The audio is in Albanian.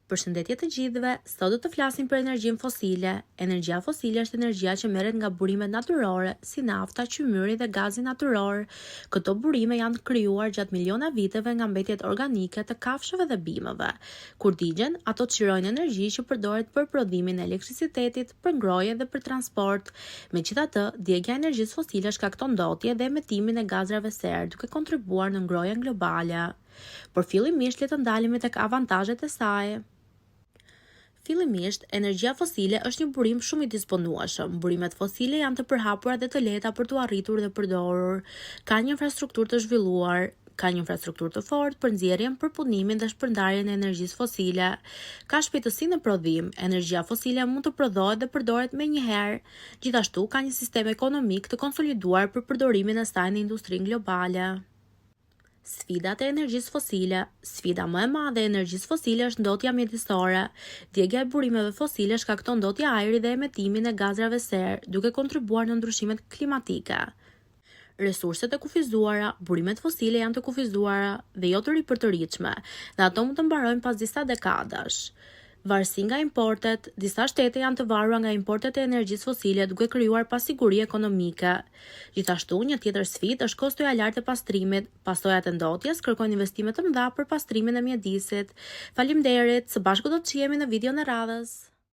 Përshëndetje të gjithëve, sot do të flasim për energjinë fosile. Energjia fosile është energjia që merret nga burimet natyrore, si nafta, qymyri dhe gazi natyror. Këto burime janë krijuar gjatë miliona viteve nga mbetjet organike të kafshëve dhe bimëve. Kur digjen, ato çlirojnë energji që përdoret për prodhimin e elektricitetit, për ngrohje dhe për transport. Megjithatë, djegja e energjisë fosile shkakton ndotje dhe emetimin e gazrave serë, duke kontribuar në ngrohjen globale. Por fillimisht le të ndalemi tek avantazhet e saj. Fillimisht, energjia fosile është një burim shumë i disponueshëm. Burimet fosile janë të përhapura dhe të lehta për t'u arritur dhe përdorur. Ka një infrastrukturë të zhvilluar, ka një infrastrukturë të fortë për nxjerrjen, përpunimin dhe shpërndarjen e energjisë fosile. Ka shpejtësi në prodhim. Energjia fosile mund të prodhohet dhe përdoret menjëherë. Gjithashtu ka një sistem ekonomik të konsoliduar për përdorimin e saj në industrinë globale. Sfidat e energjisë fosile. Sfida më e madhe e energjisë fosile është ndotja mjedisore. Djegja e burimeve fosile shkakton ndotje ajri dhe emetimin e gazrave serë, duke kontribuar në ndryshimet klimatike. Resurset e kufizuara. Burimet fosile janë të kufizuara dhe jo të ripërtëritshme, dhe ato mund të mbarojnë pas disa dekadash. Varësi nga importet. Disa shtete janë të varura nga importet e energjisë fosile, duke krijuar pasiguri ekonomike. Gjithashtu, një tjetër sfidë është kostoja e lartë e pastrimit. Pasojat e ndotjes kërkojnë investime të mëdha për pastrimin e mjedisit. Faleminderit, së bashku do të shihemi në videon e radhës.